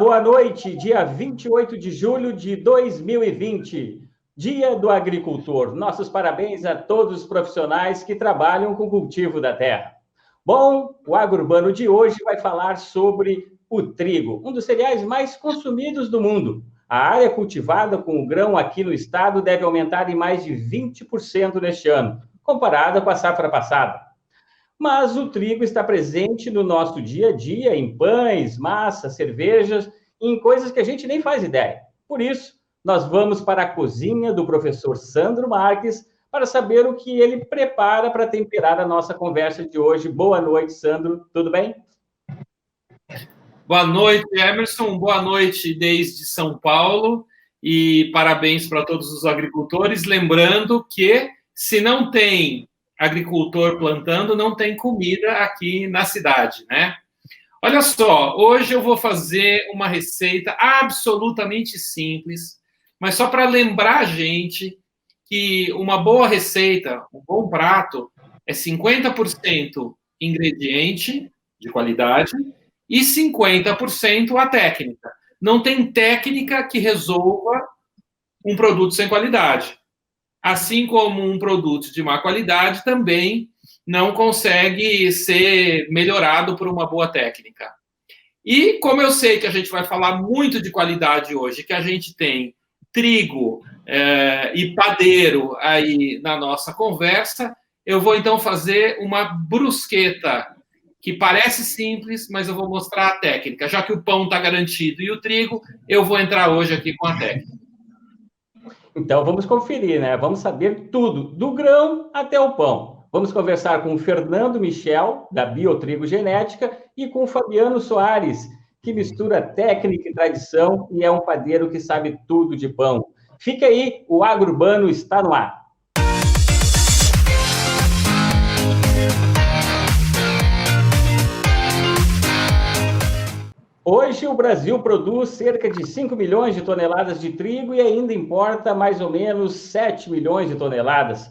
boa noite. Dia 28 de julho de 2020, Dia do Agricultor. Nossos parabéns a todos os profissionais que trabalham com o cultivo da terra. Bom, o Agro-Urbano de hoje vai falar sobre o trigo, um dos cereais mais consumidos do mundo. A área cultivada com o grão aqui no estado deve aumentar em mais de 20% neste ano, comparada com a safra passada. Mas o trigo está presente no nosso dia a dia, em pães, massas, cervejas, em coisas que a gente nem faz ideia. Por isso, nós vamos para a cozinha do professor Sandro Marques para saber o que ele prepara para temperar a nossa conversa de hoje. Boa noite, Sandro. Tudo bem? Boa noite, Emerson. Boa noite desde São Paulo e parabéns para todos os agricultores. Lembrando que, se não tem agricultor plantando, não tem comida aqui na cidade, né? Olha só, hoje eu vou fazer uma receita absolutamente simples, mas só para lembrar a gente que uma boa receita, um bom prato, é 50% ingrediente de qualidade e 50% a técnica. Não tem técnica que resolva um produto sem qualidade. Assim como um produto de má qualidade também não consegue ser melhorado por uma boa técnica. E como eu sei que a gente vai falar muito de qualidade hoje, que a gente tem trigo e padeiro aí na nossa conversa, eu vou então fazer uma brusqueta, que parece simples, mas eu vou mostrar a técnica. Já que o pão está garantido e o trigo, eu vou entrar hoje aqui com a técnica. Então, vamos conferir, né? Vamos saber tudo, do grão até o pão. Vamos conversar com o Fernando Michel, da Biotrigo Genética, e com o Fabiano Soares, que mistura técnica e tradição e é um padeiro que sabe tudo de pão. Fica aí, o Agro-Urbano está no ar. Hoje, o Brasil produz cerca de 5 milhões de toneladas de trigo e ainda importa mais ou menos 7 milhões de toneladas.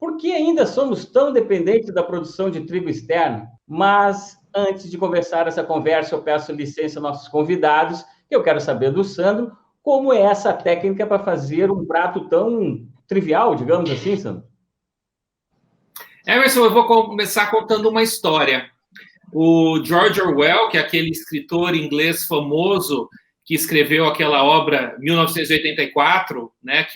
Por que ainda somos tão dependentes da produção de trigo externo? Mas, antes de começar essa conversa, eu peço licença aos nossos convidados, que eu quero saber do Sandro, como é essa técnica para fazer um prato tão trivial, digamos assim, Sandro? Emerson, eu vou começar contando uma história. O George Orwell, que é aquele escritor inglês famoso que escreveu aquela obra 1984, né,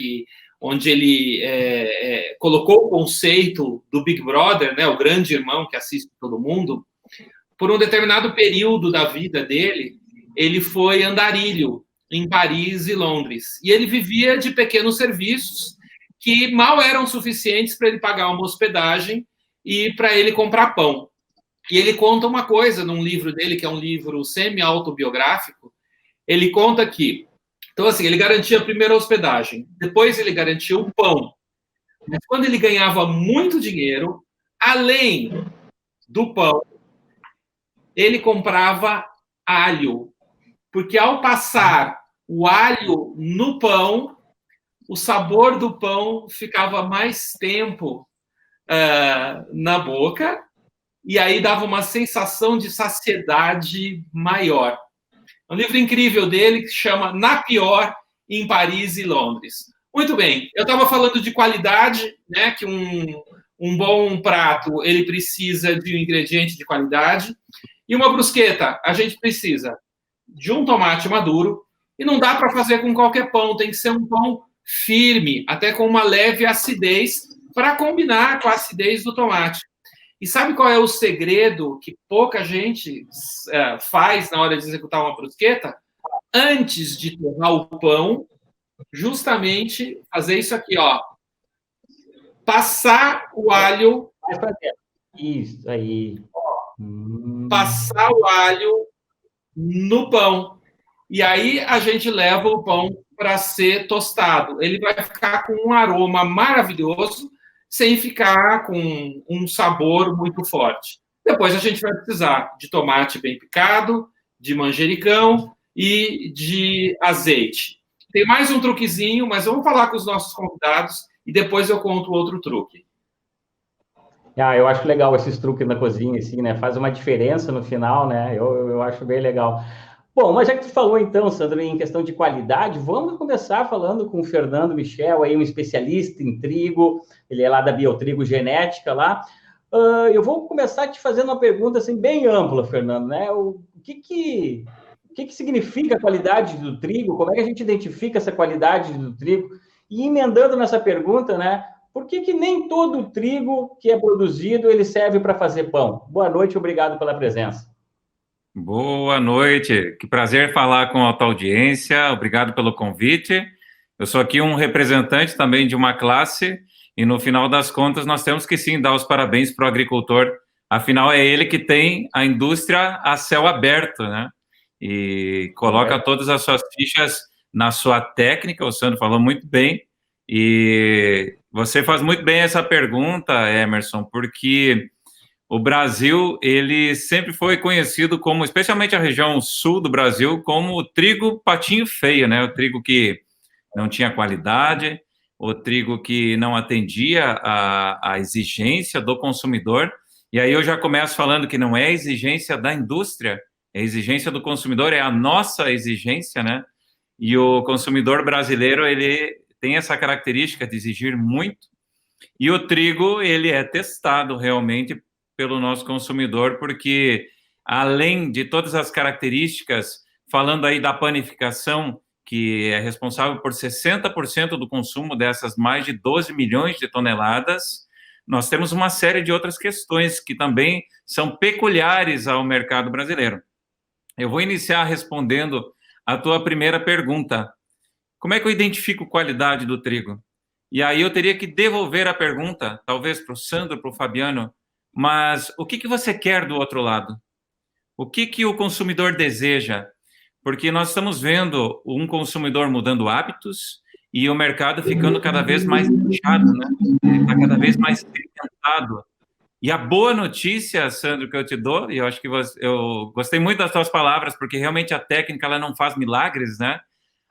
onde ele colocou o conceito do Big Brother, né, o grande irmão que assiste todo mundo, por um determinado período da vida dele, ele foi andarilho em Paris e Londres. E ele vivia de pequenos serviços que mal eram suficientes para ele pagar uma hospedagem e para ele comprar pão. E ele conta uma coisa num livro dele, que é um livro semi-autobiográfico. Ele conta que, então assim, ele garantia a primeira hospedagem, depois ele garantia o pão. Mas quando ele ganhava muito dinheiro, além do pão, ele comprava alho. Porque ao passar o alho no pão, o sabor do pão ficava mais tempo na boca, e aí dava uma sensação de saciedade maior. É um livro incrível dele que se chama Na Pior, em Paris e Londres. Muito bem, eu estava falando de qualidade, né, que um bom prato ele precisa de um ingrediente de qualidade, e uma brusqueta a gente precisa de um tomate maduro, e não dá para fazer com qualquer pão, tem que ser um pão firme, até com uma leve acidez, para combinar com a acidez do tomate. E sabe qual é o segredo que pouca gente faz na hora de executar uma brusqueta? Antes de torrar o pão, justamente fazer isso aqui, ó. Passar o alho. Isso aí. Passar o alho no pão. E aí a gente leva o pão para ser tostado. Ele vai ficar com um aroma maravilhoso, sem ficar com um sabor muito forte. Depois a gente vai precisar de tomate bem picado, de manjericão e de azeite. Tem mais um truquezinho, mas vamos falar com os nossos convidados e depois eu conto outro truque. Eu acho legal esses truques na cozinha, assim, né? Faz uma diferença no final, né? Eu acho bem legal. Bom, mas já que tu falou então, Sandro, em questão de qualidade, vamos começar falando com o Fernando Michel, aí um especialista em trigo, ele é lá da Biotrigo Genética lá. Eu vou começar te fazendo uma pergunta assim bem ampla, Fernando, né? O que significa a qualidade do trigo? Como é que a gente identifica essa qualidade do trigo? E emendando nessa pergunta, né? Por que nem todo o trigo que é produzido ele serve para fazer pão? Boa noite, obrigado pela presença. Boa noite, que prazer falar com a tua audiência, obrigado pelo convite. Eu sou aqui um representante também de uma classe e no final das contas nós temos que sim dar os parabéns para o agricultor, afinal é ele que tem a indústria a céu aberto, né? E coloca todas as suas fichas na sua técnica, o Sandro falou muito bem, e você faz muito bem essa pergunta, Emerson, porque o Brasil, ele sempre foi conhecido como, especialmente a região sul do Brasil, como o trigo patinho feio, né? O trigo que não tinha qualidade, o trigo que não atendia a exigência do consumidor. E aí eu já começo falando que não é exigência da indústria, é exigência do consumidor, é a nossa exigência, né? E o consumidor brasileiro, ele tem essa característica de exigir muito. E o trigo, ele é testado realmente pelo nosso consumidor, porque além de todas as características, falando aí da panificação, que é responsável por 60% do consumo dessas mais de 12 milhões de toneladas, nós temos uma série de outras questões que também são peculiares ao mercado brasileiro. Eu vou iniciar respondendo a tua primeira pergunta. Como é que eu identifico qualidade do trigo? E aí eu teria que devolver a pergunta, talvez para o Sandro, para o Fabiano, mas o que você quer do outro lado? O que o consumidor deseja? Porque nós estamos vendo um consumidor mudando hábitos e o mercado ficando cada vez mais fechado, né? Ele está cada vez mais segmentado. E a boa notícia, Sandro, que eu te dou, e eu acho que eu gostei muito das tuas palavras, porque realmente a técnica ela não faz milagres, né?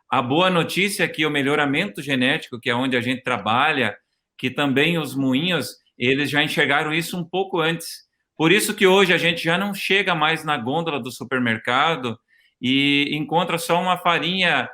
A boa notícia é que o melhoramento genético, que é onde a gente trabalha, que também os moinhos, eles já enxergaram isso um pouco antes. Por isso que hoje a gente já não chega mais na gôndola do supermercado e encontra só uma farinha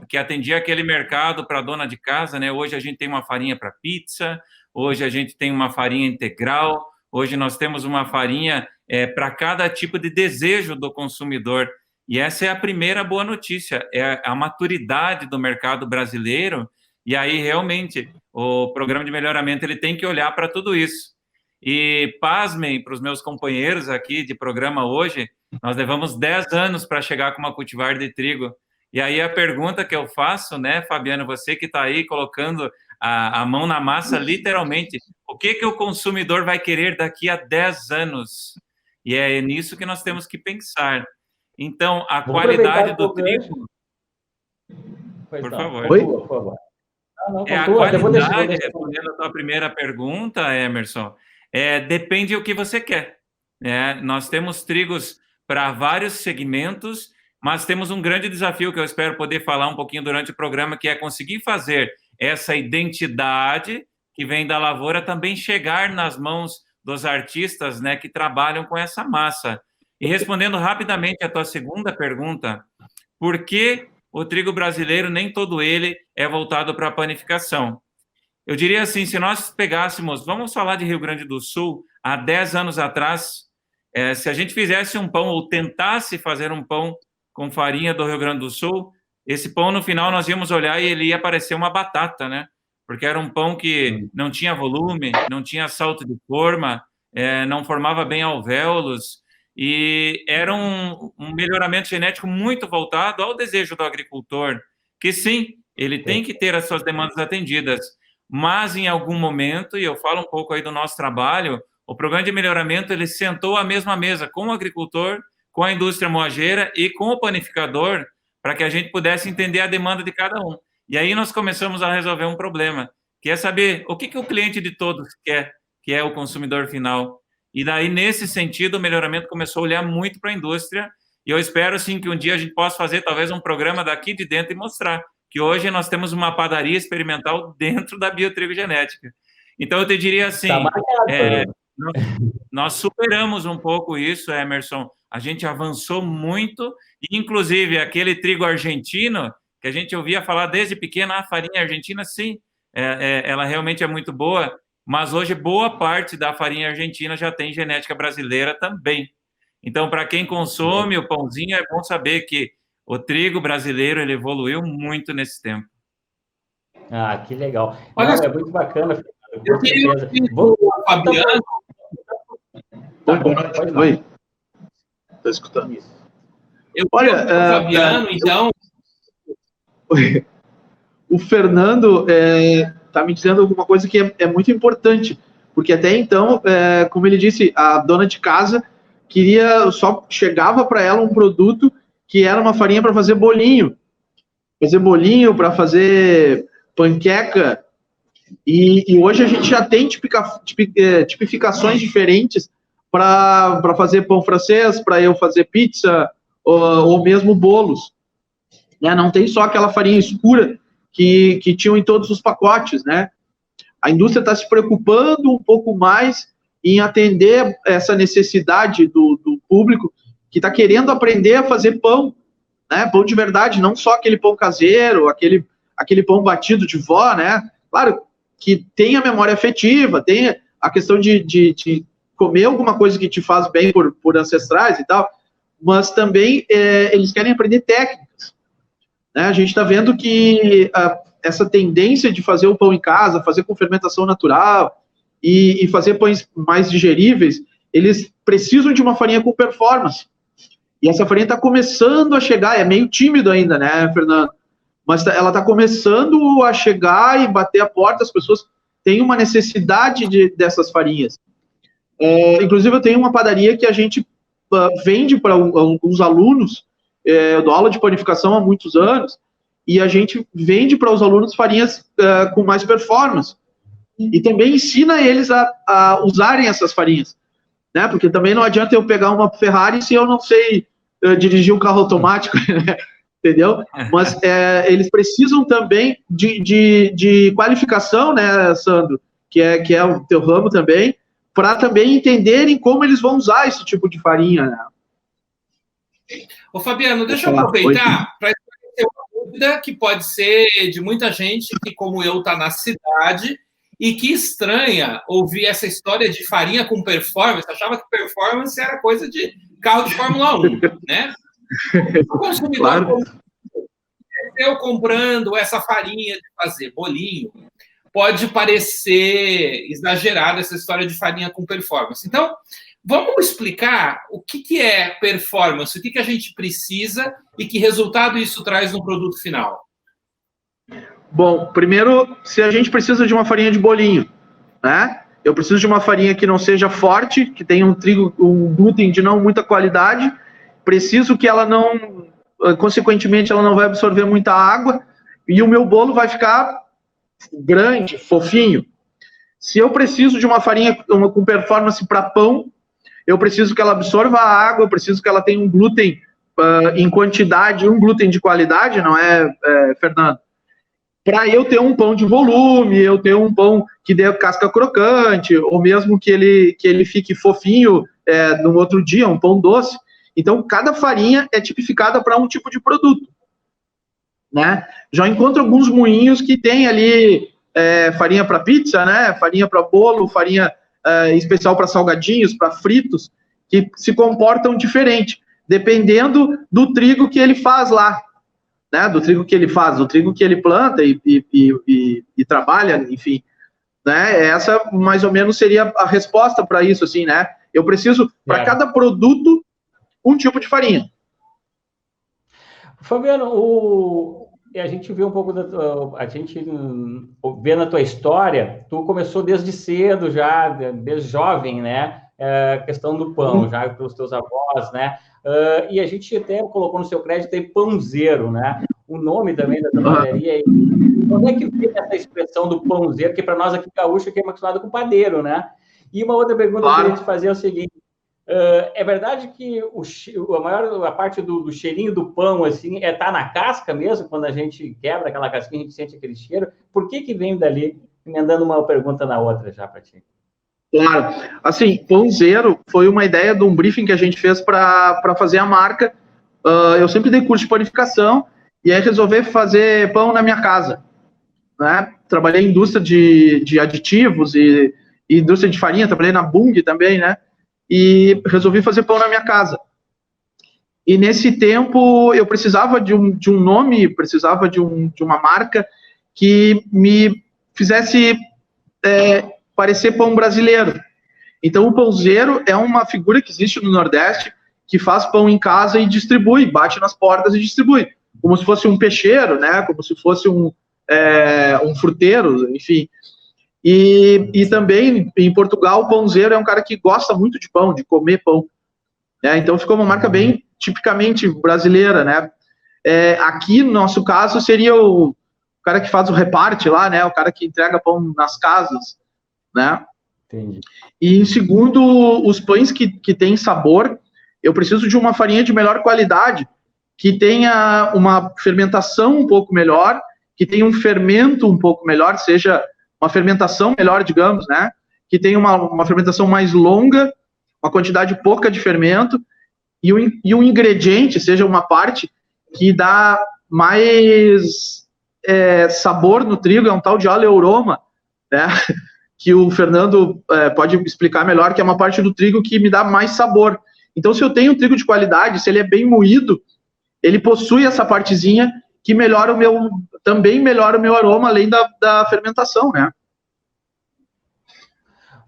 que atendia aquele mercado para a dona de casa, né? Hoje a gente tem uma farinha para pizza, hoje a gente tem uma farinha integral, hoje nós temos uma farinha para cada tipo de desejo do consumidor. E essa é a primeira boa notícia, é a maturidade do mercado brasileiro, e aí realmente o programa de melhoramento ele tem que olhar para tudo isso. E pasmem para os meus companheiros aqui de programa hoje, nós levamos 10 anos para chegar com uma cultivar de trigo. E aí a pergunta que eu faço, né, Fabiano, você que está aí colocando a mão na massa, literalmente, o que o consumidor vai querer daqui a 10 anos? E é nisso que nós temos que pensar. Então, a qualidade do trigo... Por favor. Oi? Por favor. A qualidade, respondendo a tua primeira pergunta, Emerson, depende do que você quer. Nós temos trigos para vários segmentos, mas temos um grande desafio que eu espero poder falar um pouquinho durante o programa, que é conseguir fazer essa identidade que vem da lavoura também chegar nas mãos dos artistas, né, que trabalham com essa massa. E respondendo rapidamente a tua segunda pergunta, por que o trigo brasileiro, nem todo ele é voltado para a panificação? Eu diria assim, se nós pegássemos, vamos falar de Rio Grande do Sul, há 10 anos atrás, se a gente fizesse um pão ou tentasse fazer um pão com farinha do Rio Grande do Sul, esse pão, no final, nós íamos olhar e ele ia parecer uma batata, né? Porque era um pão que não tinha volume, não tinha salto de forma, não formava bem alvéolos, e era um melhoramento genético muito voltado ao desejo do agricultor, que sim, ele tem que ter as suas demandas atendidas, mas em algum momento, e eu falo um pouco aí do nosso trabalho, o programa de melhoramento, ele sentou à mesma mesa com o agricultor, com a indústria moageira e com o panificador, para que a gente pudesse entender a demanda de cada um. E aí nós começamos a resolver um problema, que é saber o que o cliente de todos quer, que é o consumidor final. E daí, nesse sentido, o melhoramento começou a olhar muito para a indústria, e eu espero, sim, que um dia a gente possa fazer, talvez, um programa daqui de dentro e mostrar que hoje nós temos uma padaria experimental dentro da Biotrigo Genética. Então, eu te diria assim, Nós superamos um pouco isso, Emerson. A gente avançou muito, e inclusive aquele trigo argentino, que a gente ouvia falar desde pequena, a farinha argentina, sim, ela realmente é muito boa, mas hoje boa parte da farinha argentina já tem genética brasileira também. Então, para quem consome o pãozinho, é bom saber que o trigo brasileiro ele evoluiu muito nesse tempo. Ah, que legal. Olha, é muito bacana. Eu queria ouvir o Fabiano. Oi. Estou escutando isso. Olha, o Fabiano, então. O Fernando está me dizendo alguma coisa que é muito importante, porque até então, como ele disse, a dona de casa só chegava para ela um produto que era uma farinha para fazer bolinho, para fazer panqueca, e hoje a gente já tem tipificações diferentes para fazer pão francês, para eu fazer pizza, ou mesmo bolos. Né? Não tem só aquela farinha escura que tinham em todos os pacotes, né? A indústria está se preocupando um pouco mais em atender essa necessidade do público que está querendo aprender a fazer pão, né? Pão de verdade, não só aquele pão caseiro, aquele pão batido de vó, né? Claro que tem a memória afetiva, tem a questão de comer alguma coisa que te faz bem por ancestrais e tal, mas também eles querem aprender técnicas. Né? A gente está vendo que essa tendência de fazer o pão em casa, fazer com fermentação natural e fazer pães mais digeríveis, eles precisam de uma farinha com performance. E essa farinha está começando a chegar, é meio tímido ainda, né, Fernando? Mas ela está começando a chegar e bater a porta, as pessoas têm uma necessidade dessas farinhas. Inclusive, eu tenho uma padaria que a gente vende para alguns alunos, eu dou aula de panificação há muitos anos, e a gente vende para os alunos farinhas com mais performance. E também ensina eles a usarem essas farinhas. Né? Porque também não adianta eu pegar uma Ferrari se eu não sei dirigir um carro automático, entendeu? Mas eles precisam também de qualificação, né, Sandro, que é o teu ramo também, para também entenderem como eles vão usar esse tipo de farinha. Né? Ô, Fabiano, deixa eu aproveitar para esclarecer uma dúvida que pode ser de muita gente que, como eu, está na cidade e que estranha ouvir essa história de farinha com performance. Achava que performance era coisa de carro de Fórmula 1, né? O consumidor, claro, eu comprando essa farinha de fazer bolinho, pode parecer exagerada essa história de farinha com performance. Então, vamos explicar o que é performance, o que a gente precisa e que resultado isso traz no produto final. Bom, primeiro, se a gente precisa de uma farinha de bolinho, né? Eu preciso de uma farinha que não seja forte, que tenha um glúten de não muita qualidade, preciso que ela não, consequentemente, ela não vai absorver muita água, e o meu bolo vai ficar grande, fofinho. Se eu preciso de uma farinha com performance para pão, eu preciso que ela absorva a água, eu preciso que ela tenha um glúten em quantidade, um glúten de qualidade, não é, Fernando? Para eu ter um pão de volume, eu ter um pão que dê casca crocante, ou mesmo que ele fique fofinho no outro dia, um pão doce. Então, cada farinha é tipificada para um tipo de produto. Né? Já encontro alguns moinhos que tem ali farinha para pizza, né? Farinha para bolo, farinha especial para salgadinhos, para fritos, que se comportam diferente, dependendo do trigo que ele faz lá. Né, do trigo que ele faz, do trigo que ele planta e trabalha, enfim. Né, essa, mais ou menos, seria a resposta para isso, assim, né? Eu preciso, para cada produto, um tipo de farinha. Fabiano, a gente vê um pouco a gente vê na tua história, tu começou desde cedo já, desde jovem, né? A questão do pão, já pelos teus avós, né? E a gente até colocou no seu crédito aí pãozeiro, né? O nome também da padaria. Onde é que vem essa expressão do pãozeiro, que para nós aqui gaúcho que é acostumado com padeiro, né? E uma outra pergunta que eu queria te fazer é o seguinte: é verdade que a parte do cheirinho do pão assim tá na casca mesmo? Quando a gente quebra aquela casquinha, a gente sente aquele cheiro. Por que vem dali? Emendando uma pergunta na outra já para ti. Claro. Assim, Pão Zero foi uma ideia de um briefing que a gente fez para fazer a marca. Eu sempre dei curso de panificação e aí resolvi fazer pão na minha casa, né? Trabalhei em indústria de aditivos e indústria de farinha, trabalhei na Bung também, né? E resolvi fazer pão na minha casa. E nesse tempo eu precisava de um nome, precisava de uma marca que me fizesse parecer pão brasileiro. Então o pãozeiro é uma figura que existe no Nordeste, que faz pão em casa e distribui, bate nas portas e distribui, como se fosse um peixeiro, né? Como se fosse um fruteiro, enfim. E também em Portugal o pãozeiro é um cara que gosta muito de pão, de comer pão. Então ficou uma marca bem tipicamente brasileira, né? Aqui no nosso caso seria o cara que faz o reparte lá, né? O cara que entrega pão nas casas, né? Entendi. E em segundo, os pães que têm sabor, eu preciso de uma farinha de melhor qualidade, que tenha uma fermentação um pouco melhor, que tenha um fermento um pouco melhor, seja uma fermentação melhor, digamos, né? Que tenha uma fermentação mais longa, uma quantidade pouca de fermento, e o ingrediente seja uma parte que dá mais sabor no trigo, é um tal de aleuroma, né? Que o Fernando pode explicar melhor, que é uma parte do trigo que me dá mais sabor. Então, se eu tenho um trigo de qualidade, se ele é bem moído, ele possui essa partezinha que também melhora o meu aroma, além da fermentação, né?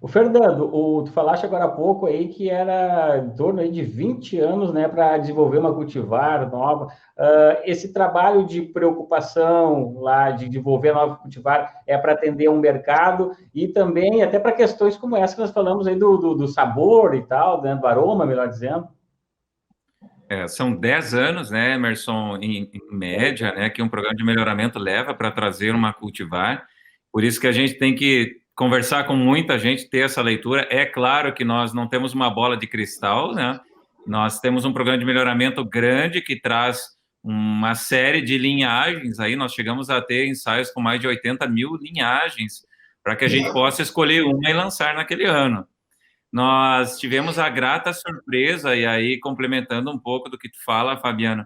O Fernando, tu falaste agora há pouco aí que era em torno aí de 20 anos, né, para desenvolver uma cultivar nova. Esse trabalho de preocupação lá, de desenvolver a nova cultivar, é para atender um mercado e também até para questões como essa que nós falamos aí do sabor e tal, né, do aroma, melhor dizendo. São 10 anos, né, Emerson, em média, né, que um programa de melhoramento leva para trazer uma cultivar. Por isso que a gente tem que conversar com muita gente, ter essa leitura. É claro que nós não temos uma bola de cristal, né? Nós temos um programa de melhoramento grande que traz uma série de linhagens. Aí nós chegamos a ter ensaios com mais de 80 mil linhagens para que a gente possa escolher uma e lançar naquele ano. Nós tivemos a grata surpresa, e aí complementando um pouco do que tu fala, Fabiano,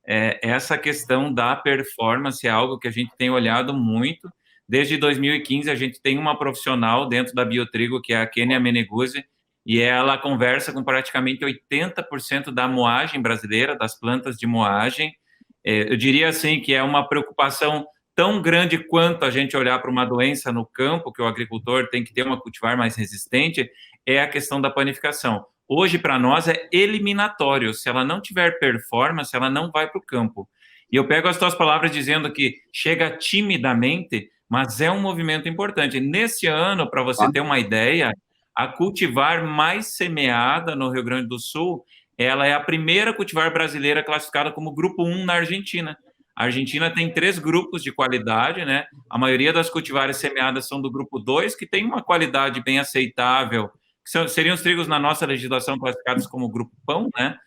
essa questão da performance é algo que a gente tem olhado muito. Desde 2015, a gente tem uma profissional dentro da Biotrigo, que é a Kenia Meneguzzi, e ela conversa com praticamente 80% da moagem brasileira, das plantas de moagem. Eu diria assim que é uma preocupação tão grande quanto a gente olhar para uma doença no campo, que o agricultor tem que ter uma cultivar mais resistente, é a questão da panificação. Hoje, para nós, é eliminatório. Se ela não tiver performance, ela não vai para o campo. E eu pego as tuas palavras dizendo que chega timidamente, mas é um movimento importante. Nesse ano, para você ter uma ideia, a cultivar mais semeada no Rio Grande do Sul, ela é a primeira cultivar brasileira classificada como grupo 1 na Argentina. A Argentina tem 3 grupos de qualidade, né? A maioria das cultivares semeadas são do grupo 2, que tem uma qualidade bem aceitável, que seriam os trigos na nossa legislação classificados como grupo pão, né?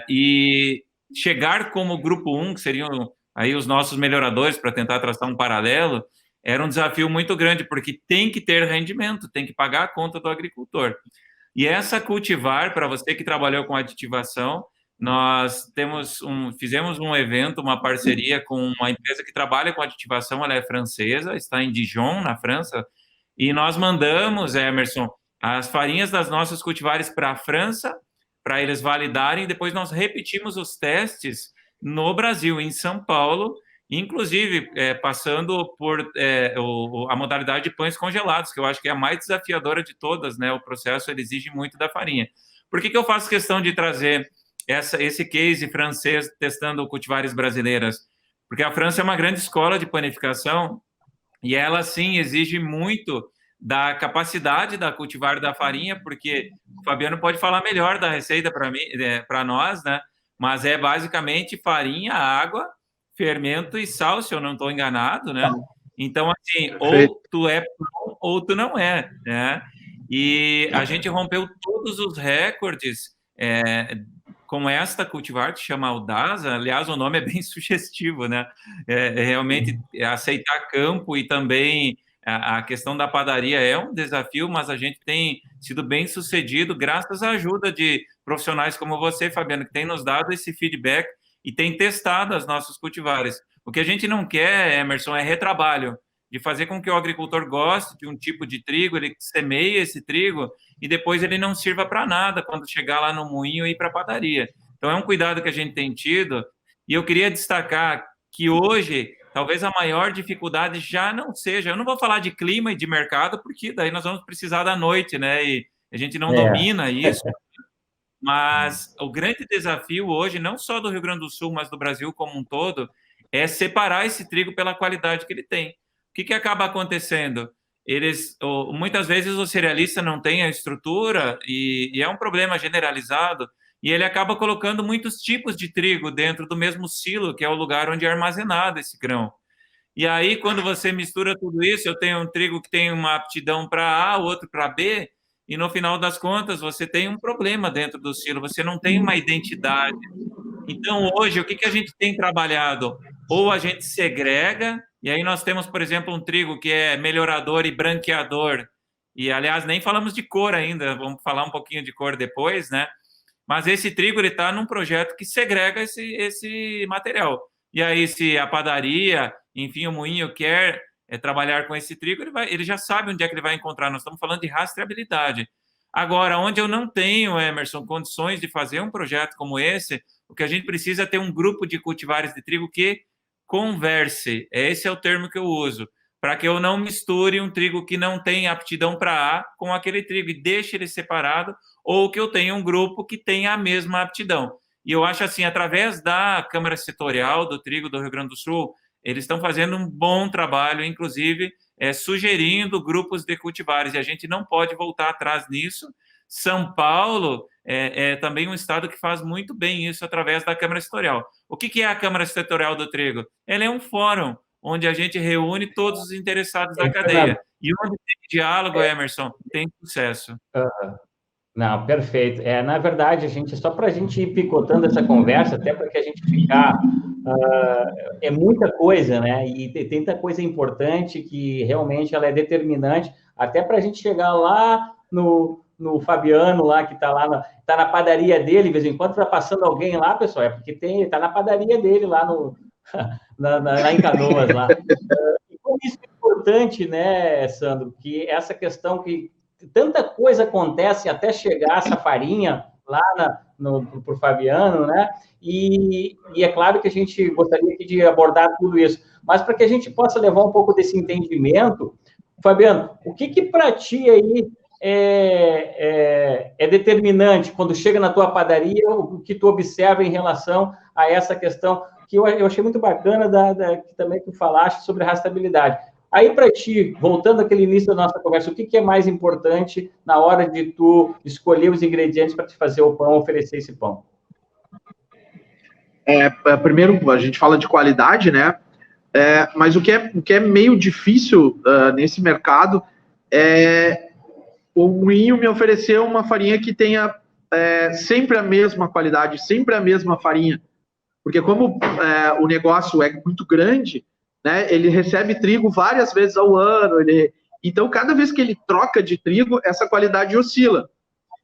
E chegar como grupo 1, que seriam aí os nossos melhoradores, para tentar traçar um paralelo, era um desafio muito grande, porque tem que ter rendimento, tem que pagar a conta do agricultor. E essa cultivar, para você que trabalhou com aditivação, nós fizemos um evento, uma parceria com uma empresa que trabalha com aditivação, ela é francesa, está em Dijon, na França, e nós mandamos, Emerson, as farinhas das nossas cultivares para a França, para eles validarem, e depois nós repetimos os testes no Brasil, em São Paulo, inclusive passando por a modalidade de pães congelados, que eu acho que é a mais desafiadora de todas, né? O processo ele exige muito da farinha. Por que eu faço questão de trazer esse case francês testando cultivares brasileiras? Porque a França é uma grande escola de panificação e ela, sim, exige muito da capacidade da cultivar da farinha, porque o Fabiano pode falar melhor da receita para nós, né? Mas é basicamente farinha, água, fermento e sal, se eu não estou enganado, né? Então, assim, ou tu é pão ou tu não é, né? E a gente rompeu todos os recordes com esta cultivar que chama Audasa. Aliás, o nome é bem sugestivo, né? Realmente aceitar campo e também a questão da padaria é um desafio, mas a gente tem sido bem sucedido graças à ajuda de profissionais como você, Fabiano, que tem nos dado esse feedback e tem testado as nossas cultivares. O que a gente não quer, Emerson, é retrabalho, de fazer com que o agricultor goste de um tipo de trigo, ele semeie esse trigo e depois ele não sirva para nada quando chegar lá no moinho e ir para a padaria. Então, é um cuidado que a gente tem tido, e eu queria destacar que hoje, talvez a maior dificuldade já não seja, eu não vou falar de clima e de mercado, porque daí nós vamos precisar da noite, né, e a gente não domina isso, mas o grande desafio hoje, não só do Rio Grande do Sul, mas do Brasil como um todo, é separar esse trigo pela qualidade que ele tem. O que acaba acontecendo? Muitas vezes o cerealista não tem a estrutura e é um problema generalizado, e ele acaba colocando muitos tipos de trigo dentro do mesmo silo, que é o lugar onde é armazenado esse grão. E aí, quando você mistura tudo isso, eu tenho um trigo que tem uma aptidão para A, outro para B, e no final das contas você tem um problema dentro do silo, você não tem uma identidade. Então, hoje, o que a gente tem trabalhado? Ou a gente segrega, e aí nós temos, por exemplo, um trigo que é melhorador e branqueador, e, aliás, nem falamos de cor ainda, vamos falar um pouquinho de cor depois, né? Mas esse trigo está num projeto que segrega esse material. E aí, se a padaria, enfim, o moinho quer trabalhar com esse trigo, ele já sabe onde é que ele vai encontrar. Nós estamos falando de rastreabilidade. Agora, onde eu não tenho, Emerson, condições de fazer um projeto como esse, o que a gente precisa é ter um grupo de cultivares de trigo que converse. Esse é o termo que eu uso, para que eu não misture um trigo que não tem aptidão para A com aquele trigo e deixe ele separado, ou que eu tenha um grupo que tenha a mesma aptidão. E eu acho assim, através da Câmara Setorial do Trigo do Rio Grande do Sul, eles estão fazendo um bom trabalho, inclusive sugerindo grupos de cultivares, e a gente não pode voltar atrás nisso. São Paulo é também um estado que faz muito bem isso através da Câmara Setorial. O que é a Câmara Setorial do Trigo? Ela é um fórum onde a gente reúne todos os interessados da cadeia. E onde tem diálogo, Emerson, tem sucesso. Não, perfeito. Na verdade, só para a gente ir picotando essa conversa, até para que a gente ficar... é muita coisa, né? E tem tanta coisa importante que realmente ela é determinante, até para a gente chegar lá no Fabiano, lá que está lá tá na padaria dele, de vez em quando está passando alguém lá, pessoal, é porque está na padaria dele lá lá em Canoas. Lá. E como isso é importante, né, Sandro, que essa questão que tanta coisa acontece até chegar essa farinha lá para o Fabiano, né? E é claro que a gente gostaria aqui de abordar tudo isso, mas para que a gente possa levar um pouco desse entendimento, Fabiano, o que para ti aí é determinante quando chega na tua padaria, o que tu observa em relação a essa questão que eu achei muito bacana que também tu falaste sobre a rastreabilidade. Aí, para ti, voltando àquele início da nossa conversa, o que é mais importante na hora de tu escolher os ingredientes para te fazer o pão, oferecer esse pão? Primeiro, a gente fala de qualidade, né? Mas o que é meio difícil nesse mercado é o moinho me oferecer uma farinha que tenha sempre a mesma qualidade, sempre a mesma farinha. Porque como o negócio é muito grande, né, ele recebe trigo várias vezes ao ano, então cada vez que ele troca de trigo, essa qualidade oscila.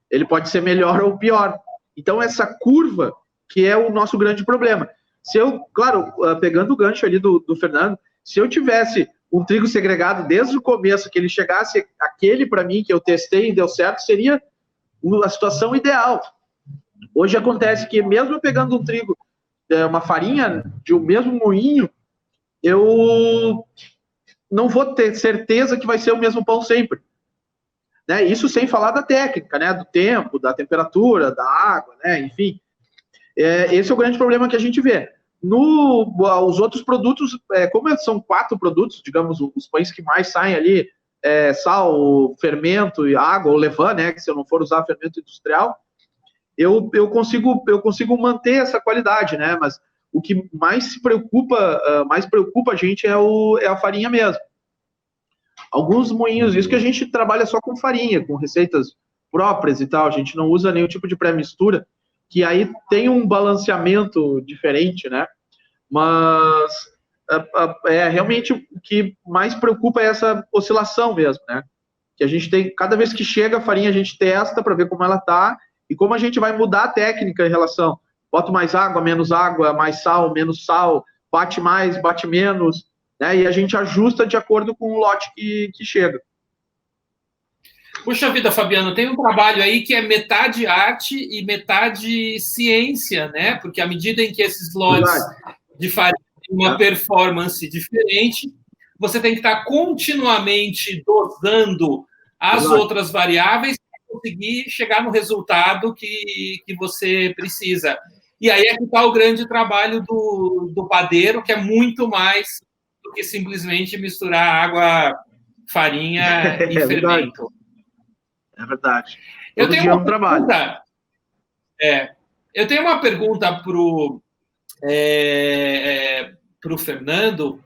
Ele pode ser melhor ou pior. Então essa curva que é o nosso grande problema. Se eu, claro, pegando o gancho ali do Fernando, se eu tivesse um trigo segregado desde o começo, que ele chegasse aquele para mim que eu testei e deu certo, seria a situação ideal. Hoje acontece que mesmo pegando um trigo, uma farinha de um mesmo moinho, eu não vou ter certeza que vai ser o mesmo pão sempre. Né? Isso sem falar da técnica, né? Do tempo, da temperatura, da água, né? Enfim. Esse é o grande problema que a gente vê. Os outros produtos, como são 4 produtos, digamos, os pães que mais saem ali, sal, fermento e água, ou levain, né? Que se eu não for usar fermento industrial, eu consigo manter essa qualidade, né? Mas o que mais preocupa a gente é a farinha mesmo. Alguns moinhos, isso que a gente trabalha só com farinha, com receitas próprias e tal, a gente não usa nenhum tipo de pré-mistura, que aí tem um balanceamento diferente, né? Mas realmente o que mais preocupa é essa oscilação mesmo, né? Que a gente tem, cada vez que chega a farinha, a gente testa para ver como ela tá e como a gente vai mudar a técnica em relação. Bota mais água, mais sal, menos sal, bate mais, bate menos, né? E a gente ajusta de acordo com o lote que chega. Puxa vida, Fabiano, tem um trabalho aí que é metade arte e metade ciência, né? Porque à medida em que esses lotes de farinha têm uma performance diferente, você tem que estar continuamente dosando as outras variáveis para conseguir chegar no resultado que você precisa. E aí é que está o grande trabalho do padeiro, que é muito mais do que simplesmente misturar água, farinha e fermento. É verdade. Eu tenho uma pergunta. Eu tenho uma pergunta para o Fernando.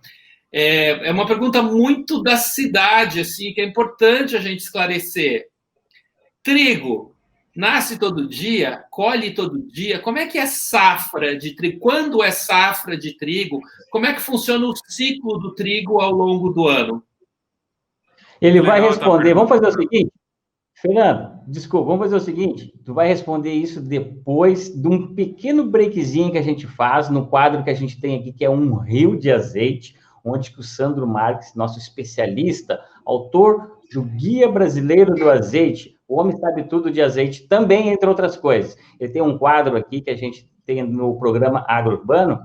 É uma pergunta muito da cidade, assim, que é importante a gente esclarecer. Trigo nasce todo dia, colhe todo dia. Como é que é safra de trigo? Quando é safra de trigo? Como é que funciona o ciclo do trigo ao longo do ano? Ele vai responder. Vamos fazer o seguinte. Fernando, desculpa, vamos fazer o seguinte, tu vai responder isso depois de um pequeno breakzinho que a gente faz no quadro que a gente tem aqui, que é um rio de azeite, onde que o Sandro Marques, nosso especialista, autor do Guia Brasileiro do Azeite, o homem sabe tudo de azeite também, entre outras coisas. Ele tem um quadro aqui que a gente tem no programa Agro-Urbano,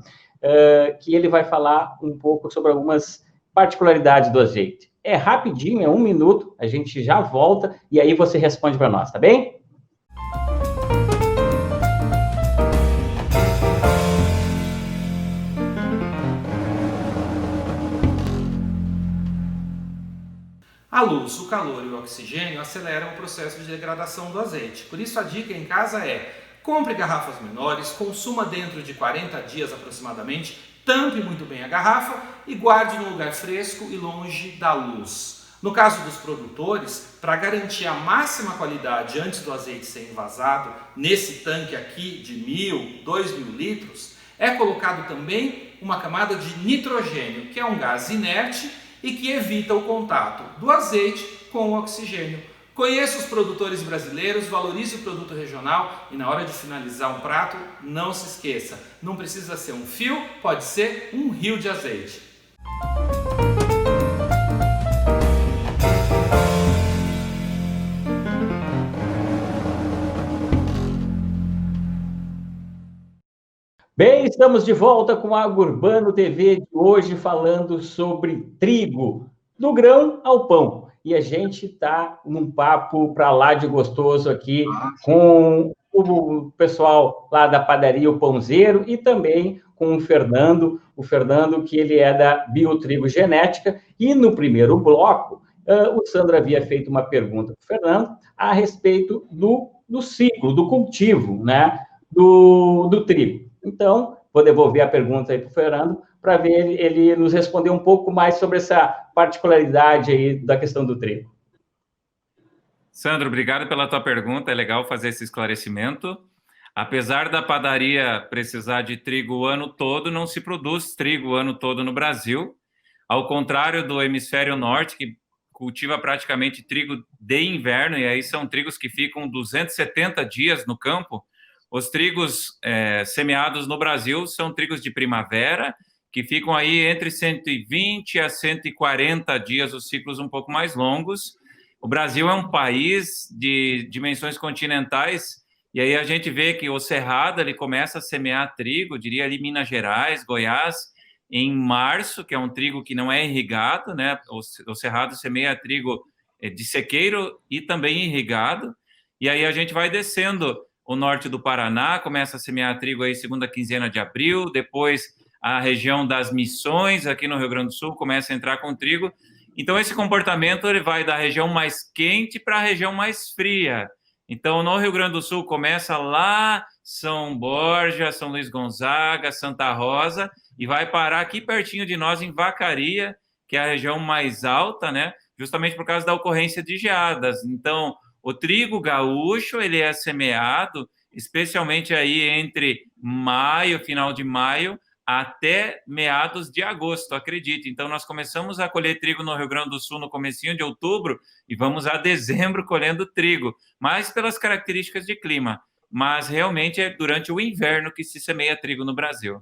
que ele vai falar um pouco sobre algumas particularidades do azeite. É rapidinho, é 1 minuto, a gente já volta e aí você responde para nós, tá bem? A luz, o calor e o oxigênio aceleram o processo de degradação do azeite. Por isso a dica em casa é: compre garrafas menores, consuma dentro de 40 dias aproximadamente, tampe muito bem a garrafa e guarde no lugar fresco e longe da luz. No caso dos produtores, para garantir a máxima qualidade antes do azeite ser envasado, nesse tanque aqui de 1.000, 2.000 litros, é colocado também uma camada de nitrogênio, que é um gás inerte e que evita o contato do azeite com o oxigênio. Conheça os produtores brasileiros, valorize o produto regional e na hora de finalizar um prato, não se esqueça, não precisa ser um fio, pode ser um rio de azeite. Bem, estamos de volta com a Agro-Urbano TV de hoje falando sobre trigo, do grão ao pão. E a gente está num papo para lá de gostoso aqui com o pessoal lá da padaria O Pãozeiro e também com o Fernando que ele é da Biotrigo Genética. E no primeiro bloco, o Sandro havia feito uma pergunta para o Fernando a respeito do ciclo, do cultivo, né, do trigo. Então, vou devolver a pergunta aí para o Fernando para ver ele nos responder um pouco mais sobre essa particularidade aí da questão do trigo. Sandro, obrigado pela tua pergunta, é legal fazer esse esclarecimento. Apesar da padaria precisar de trigo o ano todo, não se produz trigo o ano todo no Brasil, ao contrário do hemisfério norte, que cultiva praticamente trigo de inverno, e aí são trigos que ficam 270 dias no campo. Os trigos semeados no Brasil são trigos de primavera, que ficam aí entre 120 a 140 dias, os ciclos um pouco mais longos. O Brasil é um país de dimensões continentais, e aí a gente vê que o Cerrado ele começa a semear trigo, diria ali Minas Gerais, Goiás, em março, que é um trigo que não é irrigado, né? O Cerrado semeia trigo de sequeiro e também irrigado, e aí a gente vai descendo. O norte do Paraná começa a semear trigo aí segunda quinzena de abril, depois a região das Missões, aqui no Rio Grande do Sul, começa a entrar com trigo. Então, esse comportamento ele vai da região mais quente para a região mais fria. Então, no Rio Grande do Sul, começa lá São Borja, São Luís Gonzaga, Santa Rosa, e vai parar aqui pertinho de nós, em Vacaria, que é a região mais alta, né? Justamente por causa da ocorrência de geadas. Então, o trigo gaúcho, ele é semeado, especialmente aí entre maio, final de maio, até meados de agosto, acredite. Então, nós começamos a colher trigo no Rio Grande do Sul no comecinho de outubro e vamos a dezembro colhendo trigo, mais pelas características de clima. Mas, realmente, é durante o inverno que se semeia trigo no Brasil.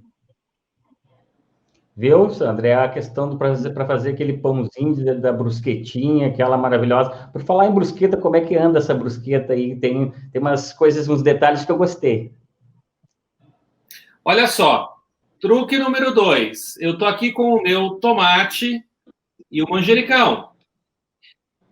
Viu, Sandra? É a questão para fazer aquele pãozinho da brusquetinha, aquela maravilhosa. Por falar em brusqueta, como é que anda essa brusqueta aí? Tem umas coisas, uns detalhes que eu gostei. Olha só, truque número 2. Eu estou aqui com o meu tomate e o manjericão.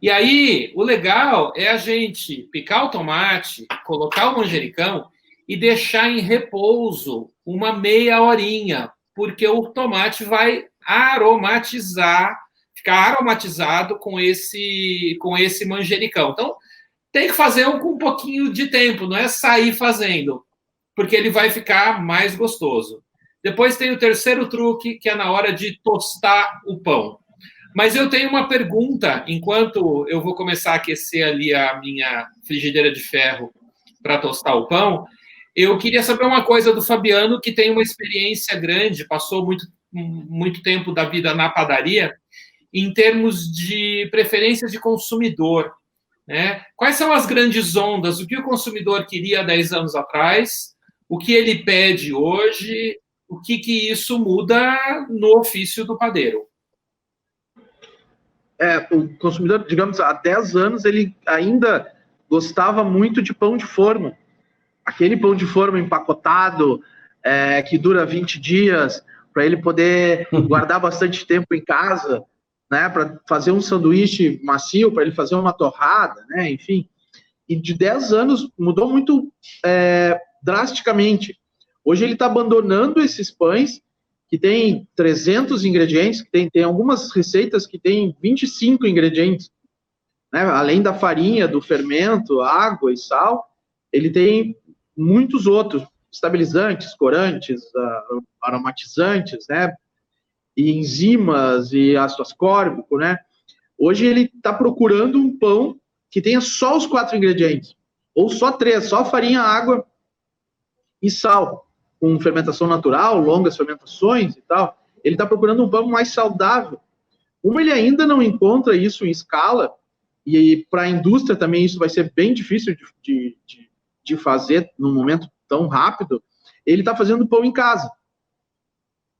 E aí, o legal é a gente picar o tomate, colocar o manjericão e deixar em repouso uma meia horinha, porque o tomate vai aromatizar, ficar aromatizado com esse manjericão. Então, tem que fazer com um pouquinho de tempo, não é sair fazendo, porque ele vai ficar mais gostoso. Depois tem o terceiro truque, que é na hora de tostar o pão. Mas eu tenho uma pergunta, enquanto eu vou começar a aquecer ali a minha frigideira de ferro para tostar o pão, eu queria saber uma coisa do Fabiano, que tem uma experiência grande, passou muito tempo da vida na padaria, em termos de preferências de consumidor, né? Quais são as grandes ondas? O que o consumidor queria 10 anos atrás? O que ele pede hoje? O que isso muda no ofício do padeiro? O consumidor, digamos, há 10 anos, ele ainda gostava muito de pão de forma. Aquele pão de forma empacotado, que dura 20 dias, para ele poder guardar bastante tempo em casa, né, para fazer um sanduíche macio, para ele fazer uma torrada, né, enfim. E de 10 anos mudou muito drasticamente. Hoje ele está abandonando esses pães que tem 300 ingredientes, que tem algumas receitas que tem 25 ingredientes, né? Além da farinha, do fermento, água e sal, ele tem muitos outros, estabilizantes, corantes, aromatizantes, né? E enzimas e ácido ascórbico, né? Hoje ele está procurando um pão que tenha só os 4 ingredientes, ou só 3, só farinha, água e sal, com fermentação natural, longas fermentações e tal. Ele está procurando um pão mais saudável. Como ele ainda não encontra isso em escala, e para a indústria também isso vai ser bem difícil de fazer num momento tão rápido, ele está fazendo pão em casa.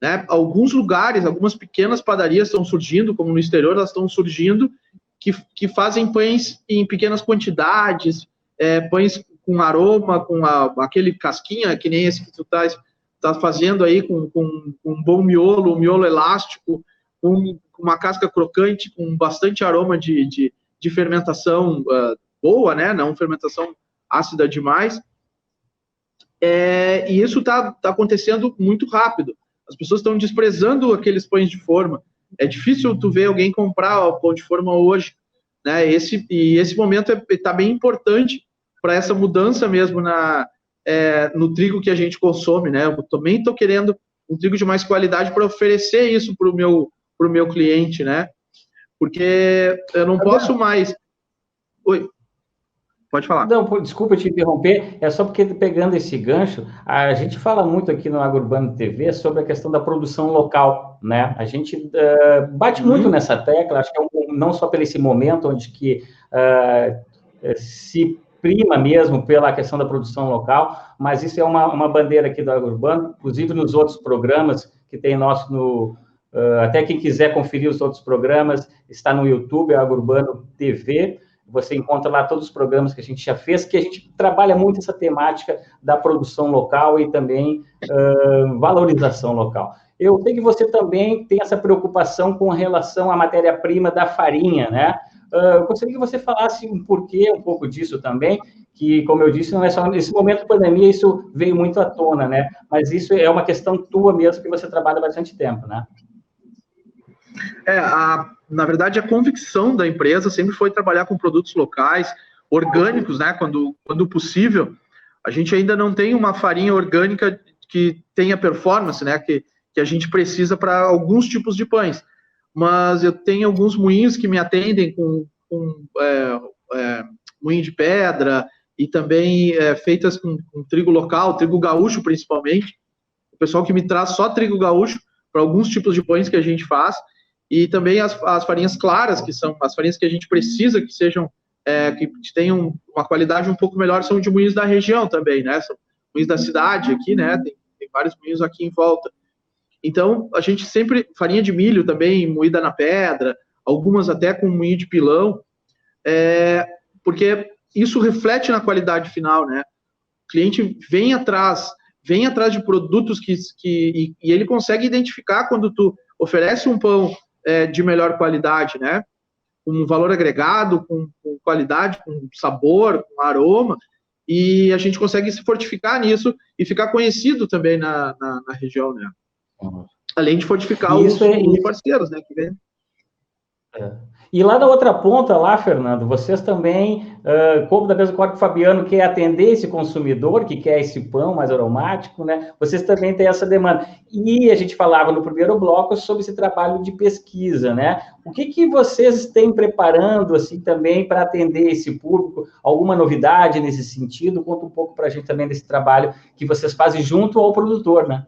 Né? Alguns lugares, algumas pequenas padarias estão surgindo, como no exterior, elas estão surgindo, que fazem pães em pequenas quantidades, pães com aroma, com aquele casquinha, que nem esse que tu tá fazendo aí, com um bom miolo, um miolo elástico, com uma casca crocante, com bastante aroma de fermentação boa, né? Não fermentação ácida demais. E isso tá acontecendo muito rápido. As pessoas estão desprezando aqueles pães de forma. É difícil tu ver alguém comprar o pão de forma hoje, né? Esse momento está bem importante para essa mudança mesmo no trigo que a gente consome, né? Eu também estou querendo um trigo de mais qualidade para oferecer isso para o meu cliente, né? Porque eu não posso mais... Oi, pode falar. Não, desculpa te interromper, é só porque pegando esse gancho, a gente fala muito aqui no AgroUrbano TV sobre a questão da produção local, né? A gente bate muito nessa tecla, acho que não só por esse momento onde que se prima mesmo pela questão da produção local, mas isso é uma bandeira aqui do AgroUrbano, inclusive nos outros programas que tem nosso até quem quiser conferir os outros programas, está no YouTube, AgroUrbano TV, você encontra lá todos os programas que a gente já fez, que a gente trabalha muito essa temática da produção local e também valorização local. Eu sei que você também tem essa preocupação com relação à matéria-prima da farinha, né? Eu gostaria que você falasse um pouco disso também, que, como eu disse, não é só nesse momento da pandemia, isso veio muito à tona, né? Mas isso é uma questão tua mesmo, que você trabalha há bastante tempo, né? Na verdade, a convicção da empresa sempre foi trabalhar com produtos locais, orgânicos, né? Quando possível. A gente ainda não tem uma farinha orgânica que tenha performance, né? Que a gente precisa para alguns tipos de pães. Mas eu tenho alguns moinhos que me atendem com moinho de pedra e também feitas com trigo local, trigo gaúcho principalmente. pessoal que me traz só trigo gaúcho para alguns tipos de pães que a gente faz, e também as farinhas claras, que são as farinhas que a gente precisa que sejam, que tenham uma qualidade um pouco melhor, são de moinhos da região também, né? São moinhos da cidade aqui, né? Tem vários moinhos aqui em volta. Então, a gente sempre, farinha de milho também, moída na pedra, algumas até com moinho de pilão, porque isso reflete na qualidade final, né? O cliente vem atrás de produtos e ele consegue identificar quando tu oferece um pão de melhor qualidade, né? Com valor agregado, com qualidade, com sabor, com aroma, e a gente consegue se fortificar nisso e ficar conhecido também na região, né? Além de fortificar os parceiros, né? Que vem. E lá na outra ponta, lá, Fernando, vocês também, como da mesma forma que o Fabiano quer atender esse consumidor, que quer esse pão mais aromático, né? Vocês também têm essa demanda. E a gente falava no primeiro bloco sobre esse trabalho de pesquisa, né? O que vocês têm preparando, assim, também para atender esse público? Alguma novidade nesse sentido? Conta um pouco para a gente também desse trabalho que vocês fazem junto ao produtor, né?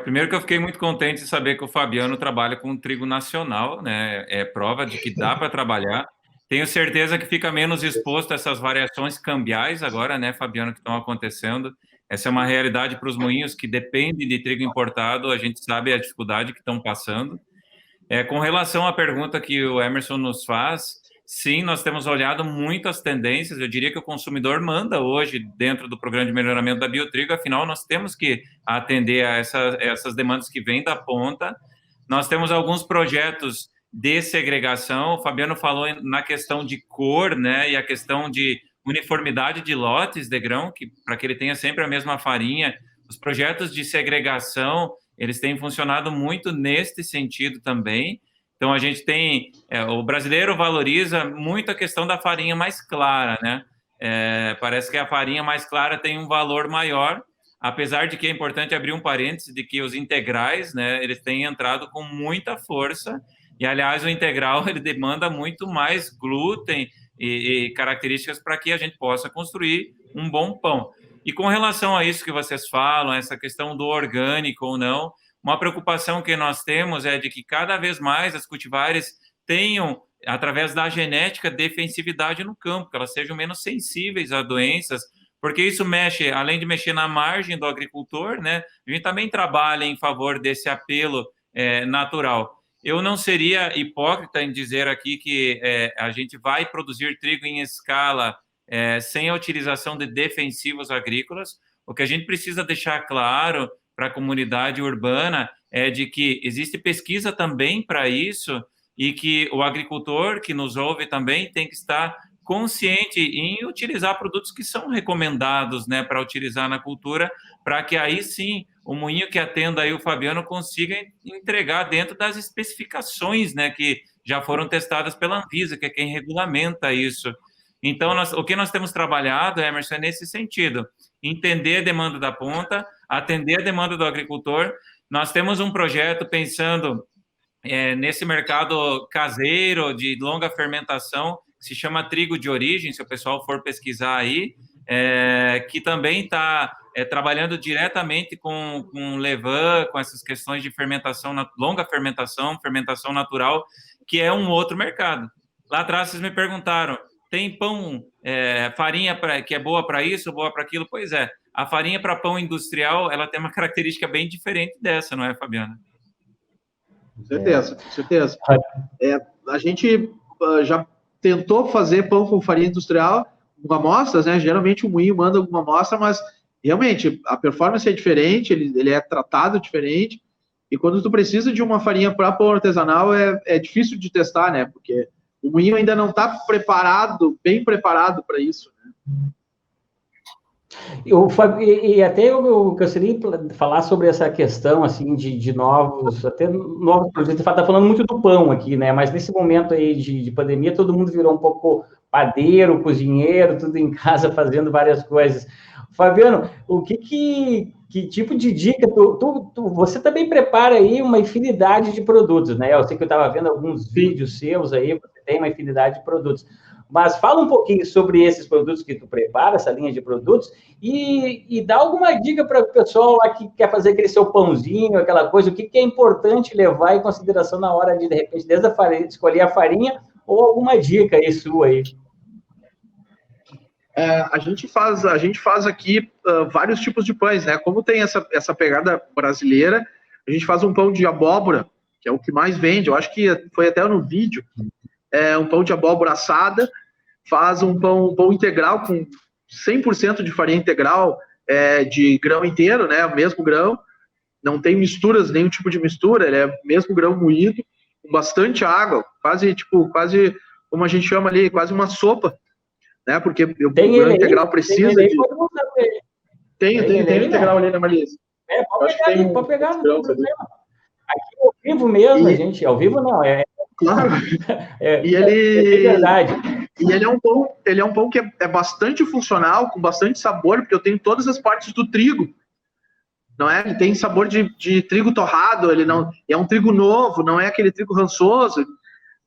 Primeiro que eu fiquei muito contente de saber que o Fabiano trabalha com trigo nacional, né? É prova de que dá para trabalhar. Tenho certeza que fica menos exposto a essas variações cambiais agora, né, Fabiano, que estão acontecendo. Essa é uma realidade para os moinhos que dependem de trigo importado, a gente sabe a dificuldade que estão passando. Com relação à pergunta que o Emerson nos faz, sim, nós temos olhado muito as tendências. Eu diria que o consumidor manda hoje dentro do programa de melhoramento da biotrigo, afinal, nós temos que atender a essas demandas que vêm da ponta. Nós temos alguns projetos de segregação. O Fabiano falou na questão de cor, né, e a questão de uniformidade de lotes de grão, para que ele tenha sempre a mesma farinha. Os projetos de segregação, eles têm funcionado muito neste sentido também. Então, a gente tem... o brasileiro valoriza muito a questão da farinha mais clara, né? Parece que a farinha mais clara tem um valor maior, apesar de que é importante abrir um parênteses de que os integrais, né, eles têm entrado com muita força, e, aliás, o integral, ele demanda muito mais glúten e características para que a gente possa construir um bom pão. E com relação a isso que vocês falam, essa questão do orgânico ou não, uma preocupação que nós temos é de que cada vez mais as cultivares tenham, através da genética, defensividade no campo, que elas sejam menos sensíveis a doenças, porque isso mexe, além de mexer na margem do agricultor, né, a gente também trabalha em favor desse apelo natural. Eu não seria hipócrita em dizer aqui que a gente vai produzir trigo em escala sem a utilização de defensivos agrícolas. O que a gente precisa deixar claro para a comunidade urbana é de que existe pesquisa também para isso e que o agricultor que nos ouve também tem que estar consciente em utilizar produtos que são recomendados, né, para utilizar na cultura, para que aí sim o moinho que atenda aí o Fabiano consiga entregar dentro das especificações, né, que já foram testadas pela Anvisa, que é quem regulamenta isso. Então, o que nós temos trabalhado, Emerson, é nesse sentido: entender a demanda da ponta, atender a demanda do agricultor. Nós temos um projeto pensando nesse mercado caseiro de longa fermentação, que se chama Trigo de Origem, se o pessoal for pesquisar aí, que também está trabalhando diretamente com levain, com essas questões de fermentação, longa fermentação, fermentação natural, que é um outro mercado. Lá atrás vocês me perguntaram, tem pão, farinha que é boa para isso, boa para aquilo? Pois é, a farinha para pão industrial, ela tem uma característica bem diferente dessa, não é, Fabiana? Com certeza, com certeza. A gente já tentou fazer pão com farinha industrial com amostras, né? Geralmente o moinho manda alguma amostra, mas realmente a performance é diferente, ele é tratado diferente, e quando tu precisa de uma farinha para pão artesanal, é difícil de testar, né? Porque o moinho ainda não está bem preparado para isso, né? E até eu gostaria de falar sobre essa questão, assim, de novos produtos. De fato, está falando muito do pão aqui, né? Mas nesse momento aí de pandemia, todo mundo virou um pouco padeiro, cozinheiro, tudo em casa, fazendo várias coisas. Fabiano, que tipo de dica você também prepara aí uma infinidade de produtos, né? Eu sei que eu estava vendo alguns vídeos seus aí, você tem uma infinidade de produtos. Mas fala um pouquinho sobre esses produtos que tu prepara, essa linha de produtos, e dá alguma dica para o pessoal lá que quer fazer aquele seu pãozinho, aquela coisa, o que é importante levar em consideração na hora de repente, desde a farinha, escolher a farinha, ou alguma dica aí sua aí. A gente faz aqui vários tipos de pães, né? Como tem essa pegada brasileira, a gente faz um pão de abóbora, que é o que mais vende, eu acho que foi até no vídeo, um pão de abóbora assada, faz um pão integral com 100% de farinha integral, de grão inteiro, né? O mesmo grão, não tem misturas, nenhum tipo de mistura, ele é mesmo grão moído, com bastante água, quase como a gente chama ali, quase uma sopa, né? Porque o grão integral precisa de... Tem integral ali, né, Marisa? Pode pegar, não tem problema. Aqui ao vivo mesmo, gente, ao vivo não, claro. E ele... É verdade. E ele é um pão que é bastante funcional, com bastante sabor, porque eu tenho todas as partes do trigo, não é? Ele tem sabor de trigo torrado, ele não é um trigo novo, não é aquele trigo rançoso,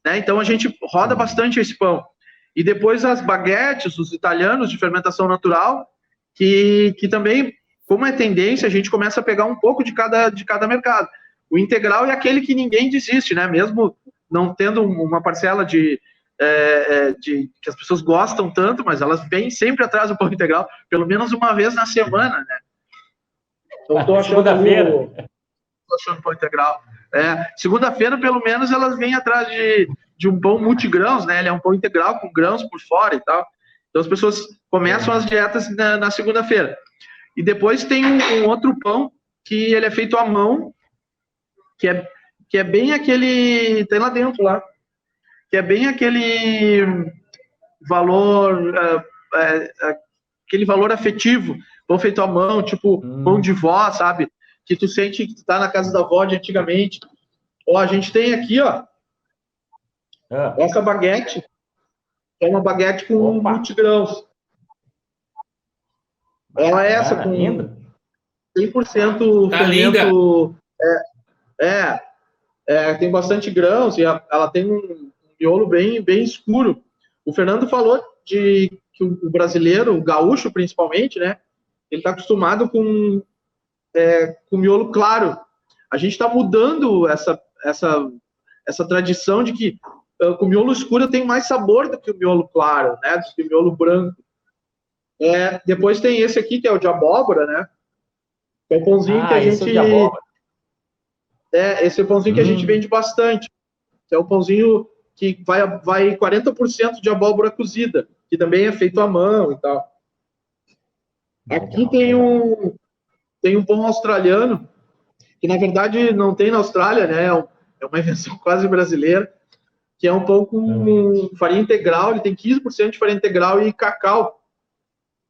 né? Então a gente roda bastante esse pão. E depois as baguetes, os italianos de fermentação natural, que também, como é tendência, a gente começa a pegar um pouco de cada mercado. O integral é aquele que ninguém desiste, né? Mesmo não tendo uma parcela que as pessoas gostam tanto, mas elas vêm sempre atrás do pão integral, pelo menos uma vez na semana, né? Então, estou achando pão integral. Segunda-feira, pelo menos, elas vêm atrás de um pão multigrãos, né? Ele é um pão integral com grãos por fora e tal. Então, as pessoas começam as dietas na segunda-feira. E depois tem um outro pão que ele é feito à mão, que é bem aquele... Tem lá dentro, lá. Que é bem aquele valor... aquele valor afetivo. Pão feito à mão, tipo pão de vó, sabe? Que tu sente que tu tá na casa da avó de antigamente. Ó, a gente tem aqui, ó, essa baguete. É uma baguete com multigrãos. Ela é essa, com 100% fermento. Tem bastante grãos e ela tem um miolo bem escuro. O Fernando falou que o brasileiro, o gaúcho principalmente, né? Ele está acostumado com miolo claro. A gente está mudando essa tradição de que o miolo escuro tem mais sabor do que o miolo claro, né? Do que o miolo branco. Depois tem esse aqui, que é o de abóbora, né? É o pãozinho que a gente... esse é o pãozinho que a gente vende bastante. É o pãozinho que vai 40% de abóbora cozida, que também é feito à mão e tal. Aqui tem um pão australiano, que na verdade não tem na Austrália, né? É uma invenção quase brasileira, que é um pão com farinha integral, ele tem 15% de farinha integral e cacau,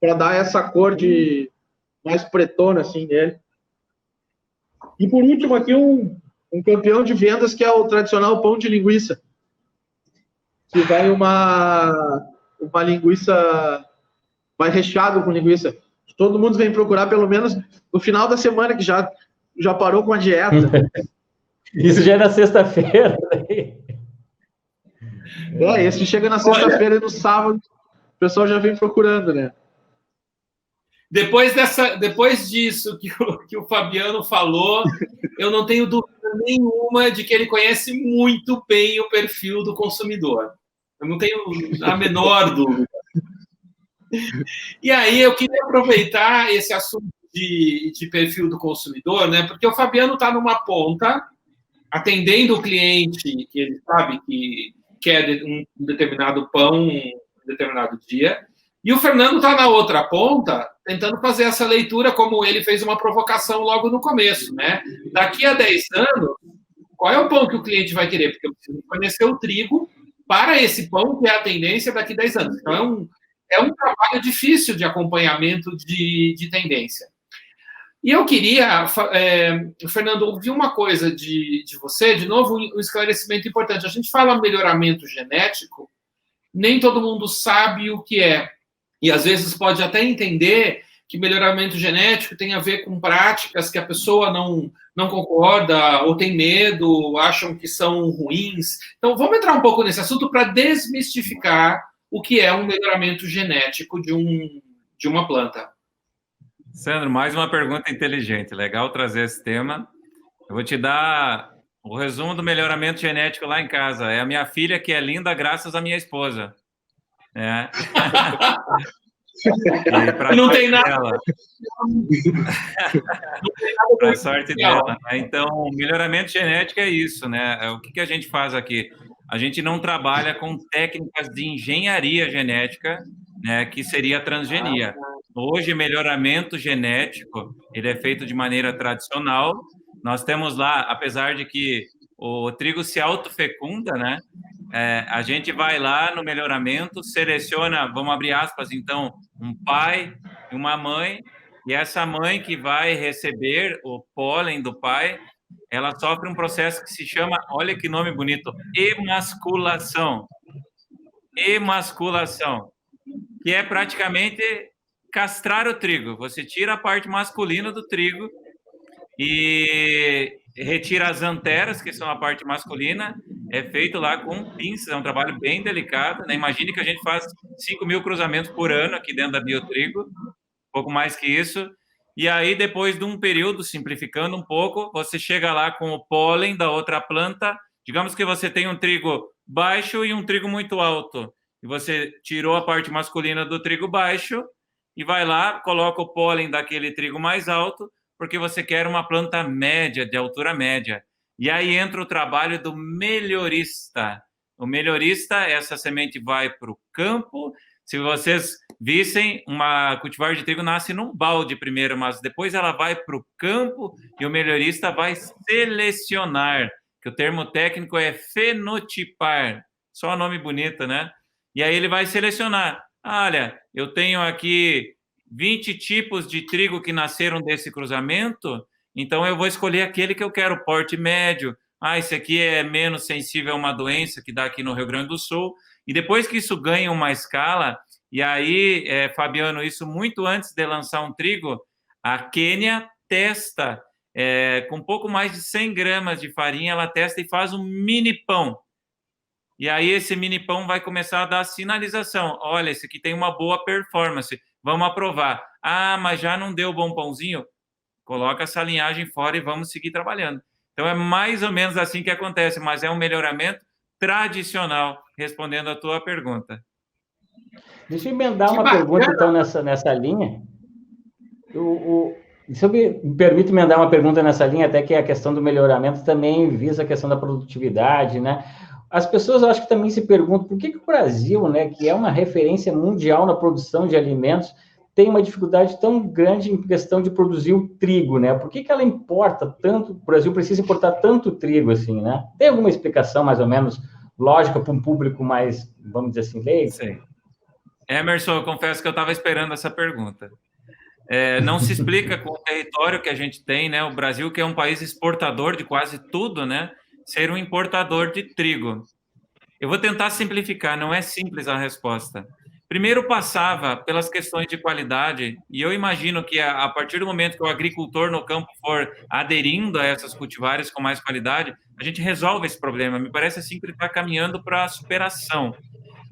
para dar essa cor de mais pretona, assim, nele. E por último aqui um campeão de vendas, que é o tradicional pão de linguiça, que vai uma linguiça, vai recheado com linguiça. Todo mundo vem procurar, pelo menos no final da semana, que já parou com a dieta. Isso já é na sexta-feira. Esse chega na sexta-feira e no sábado o pessoal já vem procurando, né? Depois disso que o Fabiano falou, eu não tenho dúvida nenhuma de que ele conhece muito bem o perfil do consumidor. Eu não tenho a menor dúvida. E aí eu queria aproveitar esse assunto de perfil do consumidor, né? Porque o Fabiano está numa ponta, atendendo o cliente que ele sabe que quer um determinado pão, um determinado dia, e o Fernando está na outra ponta, tentando fazer essa leitura, como ele fez uma provocação logo no começo, né? Daqui a 10 anos, qual é o pão que o cliente vai querer? Porque eu preciso conhecer o trigo para esse pão que é a tendência daqui a 10 anos. Então, é um trabalho difícil de acompanhamento de tendência. E eu queria, Fernando, ouvir uma coisa de você, de novo, um esclarecimento importante. A gente fala melhoramento genético, nem todo mundo sabe o que é. E, às vezes, pode até entender que melhoramento genético tem a ver com práticas que a pessoa não concorda ou tem medo, acham que são ruins. Então, vamos entrar um pouco nesse assunto para desmistificar o que é um melhoramento genético de uma planta. Sandro, mais uma pergunta inteligente. Legal trazer esse tema. Eu vou te dar o resumo do melhoramento genético lá em casa. É a minha filha que é linda graças à minha esposa. É. Não tem nada. Para a sorte dela. Né? Então, melhoramento genético é isso, né? O que a gente faz aqui? A gente não trabalha com técnicas de engenharia genética, né, que seria a transgenia. Hoje, melhoramento genético, ele é feito de maneira tradicional. Nós temos lá, apesar de que o trigo se autofecunda, né? A gente vai lá no melhoramento, seleciona, vamos abrir aspas, então, um pai e uma mãe, e essa mãe que vai receber o pólen do pai, ela sofre um processo que se chama, olha que nome bonito, emasculação. Emasculação, que é praticamente castrar o trigo. Você tira a parte masculina do trigo e retira as anteras, que são a parte masculina, é feito lá com pinças, é um trabalho bem delicado, né? Imagine que a gente faz 5.000 cruzamentos por ano aqui dentro da Biotrigo, pouco mais que isso, e aí depois de um período, simplificando um pouco, você chega lá com o pólen da outra planta, digamos que você tem um trigo baixo e um trigo muito alto, e você tirou a parte masculina do trigo baixo, e vai lá, coloca o pólen daquele trigo mais alto, porque você quer uma planta média, de altura média. E aí entra o trabalho do melhorista. O melhorista, essa semente vai para o campo. Se vocês vissem, uma cultivar de trigo nasce num balde primeiro, mas depois ela vai para o campo e o melhorista vai selecionar, que o termo técnico é fenotipar. Só nome bonito, né? E aí ele vai selecionar. Olha, eu tenho aqui 20 tipos de trigo que nasceram desse cruzamento, então eu vou escolher aquele que eu quero, porte médio. Esse aqui é menos sensível a uma doença que dá aqui no Rio Grande do Sul. E depois que isso ganha uma escala, e aí, Fabiano, isso muito antes de lançar um trigo, a Quênia testa, com um pouco mais de 100 gramas de farinha, ela testa e faz um mini pão. E aí esse mini pão vai começar a dar sinalização. Olha, esse aqui tem uma boa performance. Vamos aprovar. Mas já não deu bom pãozinho? Coloca essa linhagem fora e vamos seguir trabalhando. Então, é mais ou menos assim que acontece, mas é um melhoramento tradicional, respondendo a tua pergunta. Deixa eu emendar uma pergunta, então, nessa linha. Se eu me permite emendar uma pergunta nessa linha, até que a questão do melhoramento também visa a questão da produtividade, né? As pessoas, eu acho que também se perguntam por que o Brasil, né, que é uma referência mundial na produção de alimentos, tem uma dificuldade tão grande em questão de produzir o trigo, né? Por que ela importa tanto, o Brasil precisa importar tanto trigo assim, né? Tem alguma explicação mais ou menos lógica para um público mais, vamos dizer assim, leigo? Sim. Emerson, eu confesso que eu estava esperando essa pergunta. Não se explica com o território que a gente tem, né? O Brasil, que é um país exportador de quase tudo, né? Ser um importador de trigo. Eu vou tentar simplificar, não é simples a resposta. Primeiro passava pelas questões de qualidade, e eu imagino que a partir do momento que o agricultor no campo for aderindo a essas cultivares com mais qualidade, a gente resolve esse problema. Me parece assim que ele está caminhando para a superação.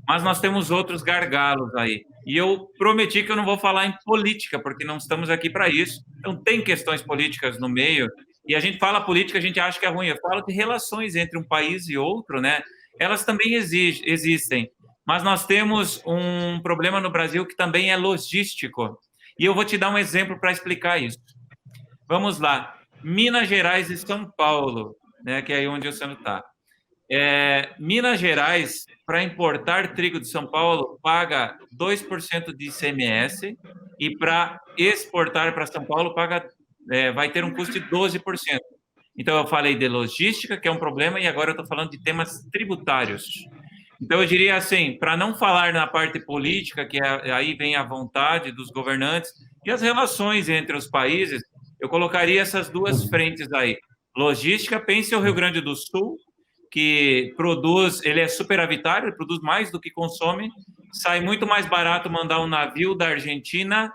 Mas nós temos outros gargalos aí. E eu prometi que eu não vou falar em política, porque não estamos aqui para isso. Então, tem questões políticas no meio, e a gente fala política, a gente acha que é ruim. Eu falo de relações entre um país e outro, né? Elas também existem. Mas nós temos um problema no Brasil que também é logístico. E eu vou te dar um exemplo para explicar isso. Vamos lá. Minas Gerais e São Paulo, né, que é aí onde o Sandro está. Minas Gerais, para importar trigo de São Paulo, paga 2% de ICMS e para exportar para São Paulo vai ter um custo de 12%. Então, eu falei de logística, que é um problema, e agora eu estou falando de temas tributários. Então, eu diria assim, para não falar na parte política, que aí vem a vontade dos governantes, e as relações entre os países, eu colocaria essas duas frentes aí. Logística, pense o Rio Grande do Sul, que produz, ele é superavitário, ele produz mais do que consome, sai muito mais barato mandar um navio da Argentina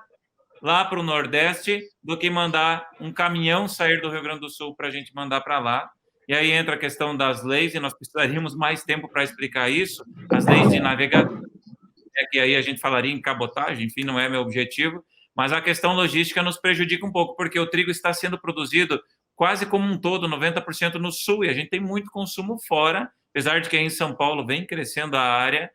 lá para o Nordeste do que mandar um caminhão sair do Rio Grande do Sul para a gente mandar para lá. E aí entra a questão das leis, e nós precisaríamos mais tempo para explicar isso, as leis de navegação. que aí a gente falaria em cabotagem, enfim, não é meu objetivo, mas a questão logística nos prejudica um pouco, porque o trigo está sendo produzido quase como um todo, 90% no sul, e a gente tem muito consumo fora, apesar de que em São Paulo vem crescendo a área,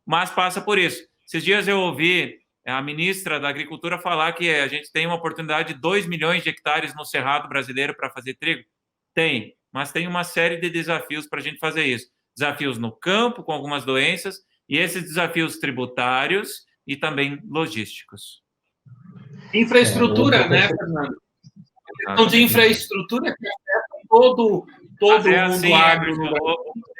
mas passa por isso. Esses dias eu ouvi a ministra da Agricultura falar que a gente tem uma oportunidade de 2 milhões de hectares no Cerrado brasileiro para fazer trigo. Tem, mas tem uma série de desafios para a gente fazer isso. Desafios no campo, com algumas doenças, e esses desafios tributários e também logísticos. Infraestrutura, né, Fernando? A questão de infraestrutura que afeta todo o mundo agro.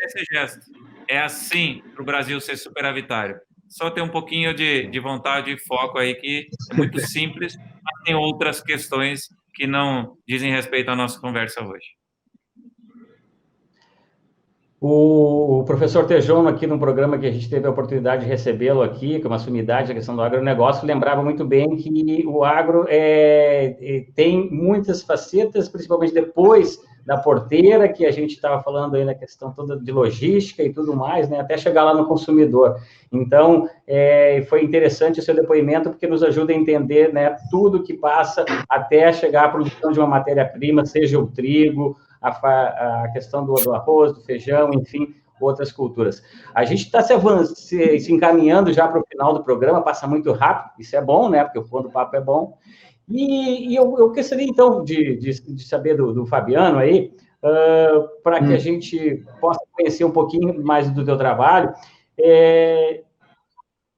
Esse gesto. É assim para o Brasil ser superavitário. Só ter um pouquinho de vontade e foco aí, que é muito simples, mas tem outras questões que não dizem respeito à nossa conversa hoje. O professor Tejon, aqui no programa que a gente teve a oportunidade de recebê-lo aqui, com uma sumidade da questão do agronegócio, lembrava muito bem que o agro tem muitas facetas, principalmente depois da porteira, que a gente estava falando aí na questão toda de logística e tudo mais, né, até chegar lá no consumidor. Então, foi interessante o seu depoimento, porque nos ajuda a entender, né, tudo que passa até chegar à produção de uma matéria-prima, seja o trigo, a questão do arroz, do feijão, enfim, outras culturas. A gente está se encaminhando já para o final do programa, passa muito rápido, isso é bom, né, porque quando o papo é bom. E eu gostaria, então, de saber do Fabiano aí, para que a gente possa conhecer um pouquinho mais do teu trabalho.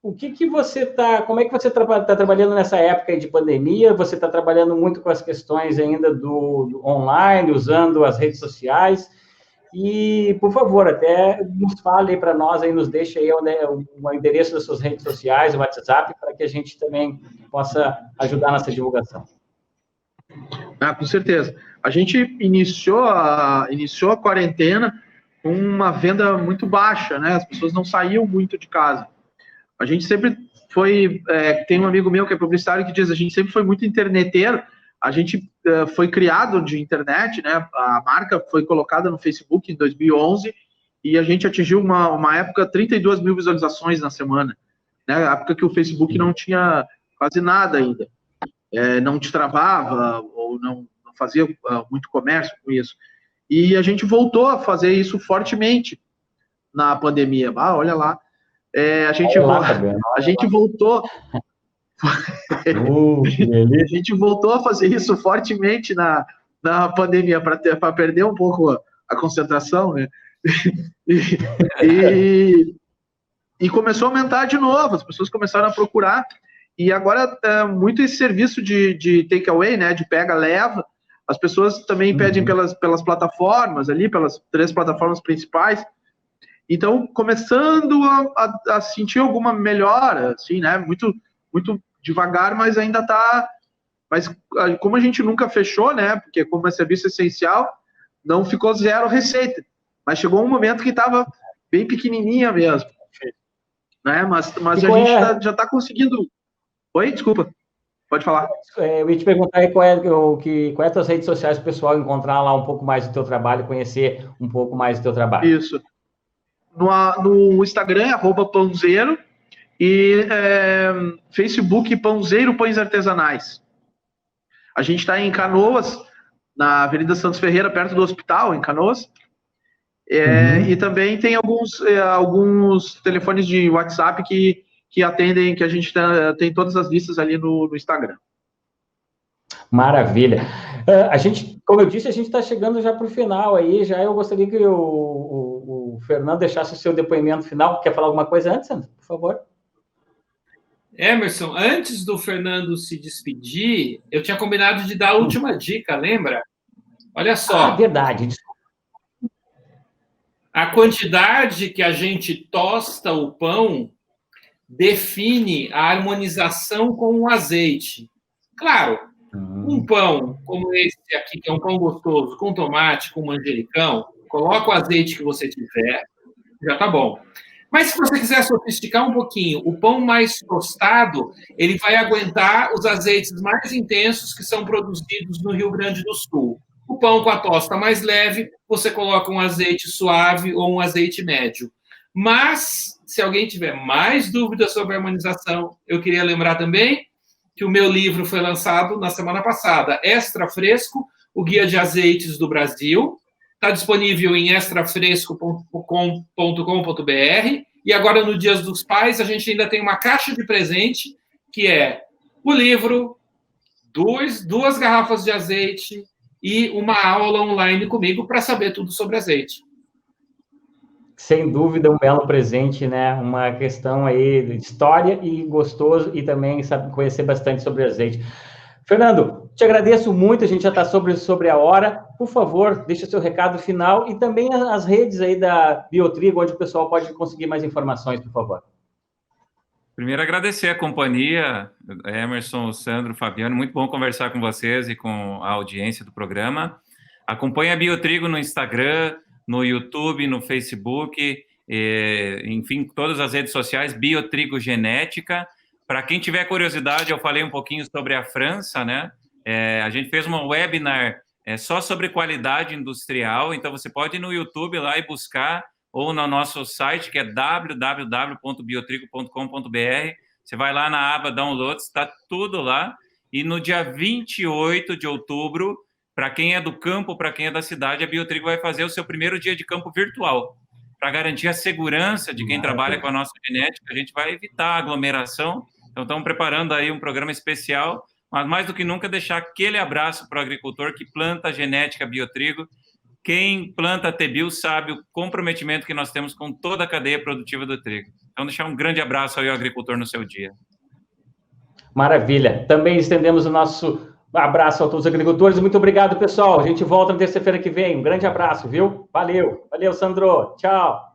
O que você como é que você está trabalhando nessa época de pandemia? Você está trabalhando muito com as questões ainda do online, usando as redes sociais? E, por favor, até nos fale para nós, aí, nos deixe aí o endereço das suas redes sociais, o WhatsApp, para que a gente também possa ajudar nessa divulgação. Com certeza. A gente iniciou a quarentena com uma venda muito baixa, né? As pessoas não saíam muito de casa. A gente sempre foi... tem um amigo meu que é publicitário que diz, a gente sempre foi muito interneteiro. A gente foi criado de internet, né? A marca foi colocada no Facebook em 2011 e a gente atingiu uma época 32 mil visualizações na semana, né? A época que o Facebook não tinha quase nada ainda, não te travava ou não fazia muito comércio com isso. E a gente voltou a fazer isso fortemente na pandemia. Olha lá, a gente voltou... A gente voltou a fazer isso fortemente na pandemia para perder um pouco a concentração, né? E começou a aumentar de novo, as pessoas começaram a procurar, e agora muito esse serviço de takeaway, né? De pega-leva, as pessoas também pedem pelas plataformas ali, pelas 3 plataformas principais. Então, começando a sentir alguma melhora, assim, né? Muito devagar, mas ainda está... Mas como a gente nunca fechou, né? Porque como é serviço essencial, não ficou zero receita. Mas chegou um momento que estava bem pequenininha mesmo. Né? Mas a gente já está conseguindo... Oi? Desculpa. Pode falar. Eu ia te perguntar aí qual é as tuas redes sociais para o pessoal encontrar lá um pouco mais do teu trabalho, conhecer um pouco mais do teu trabalho. Isso. No Instagram, @pãozeiro, e Facebook, Pãozeiro Pães Artesanais. A gente está em Canoas, na Avenida Santos Ferreira, perto do hospital, em Canoas. E também tem alguns telefones de WhatsApp que atendem, que a gente tem todas as listas ali no Instagram. Maravilha. A gente, como eu disse, a gente está chegando já para o final aí. Já eu gostaria que o Fernando deixasse o seu depoimento final. Quer falar alguma coisa antes, Sandro? Por favor. Emerson, antes do Fernando se despedir, eu tinha combinado de dar a última dica, lembra? Olha só. Verdade. A quantidade que a gente tosta o pão define a harmonização com o azeite. Claro, um pão como esse aqui, que é um pão gostoso, com tomate, com manjericão, coloca o azeite que você tiver, já tá bom. Mas se você quiser sofisticar um pouquinho, o pão mais tostado, ele vai aguentar os azeites mais intensos que são produzidos no Rio Grande do Sul. O pão com a tosta mais leve, você coloca um azeite suave ou um azeite médio. Mas Se alguém tiver mais dúvidas sobre a harmonização, eu queria lembrar também que o meu livro foi lançado na semana passada, Extra Fresco, o Guia de Azeites do Brasil. Está disponível em extrafresco.com.br. E agora, no Dia dos Pais, a gente ainda tem uma caixa de presente, que é o livro, duas garrafas de azeite e uma aula online comigo para saber tudo sobre azeite. Sem dúvida, um belo presente, né? Uma questão aí de história e gostoso, e também sabe conhecer bastante sobre azeite. Fernando, te agradeço muito, a gente já está sobre a hora. Por favor, deixa o seu recado final e também as redes aí da Biotrigo, onde o pessoal pode conseguir mais informações, por favor. Primeiro, agradecer a companhia, Emerson, Sandro, Fabiano, muito bom conversar com vocês e com a audiência do programa. Acompanhe a Biotrigo no Instagram, no YouTube, no Facebook, enfim, todas as redes sociais, Biotrigo Genética. Para quem tiver curiosidade, eu falei um pouquinho sobre a França, né? A gente fez uma webinar só sobre qualidade industrial, então você pode ir no YouTube lá e buscar, ou no nosso site, que é www.biotrigo.com.br. Você vai lá na aba Downloads, está tudo lá. E no dia 28 de outubro, para quem é do campo, para quem é da cidade, a Biotrigo vai fazer o seu primeiro dia de campo virtual. Para garantir a segurança de quem trabalha com a nossa genética, a gente vai evitar a aglomeração. Então, estamos preparando aí um programa especial, mas mais do que nunca deixar aquele abraço para o agricultor que planta a genética Biotrigo. Quem planta Tebio sabe o comprometimento que nós temos com toda a cadeia produtiva do trigo. Então, deixar um grande abraço aí ao agricultor no seu dia. Maravilha. Também estendemos o nosso abraço a todos os agricultores. Muito obrigado, pessoal. A gente volta na terça-feira que vem. Um grande abraço, viu? Valeu. Valeu, Sandro. Tchau.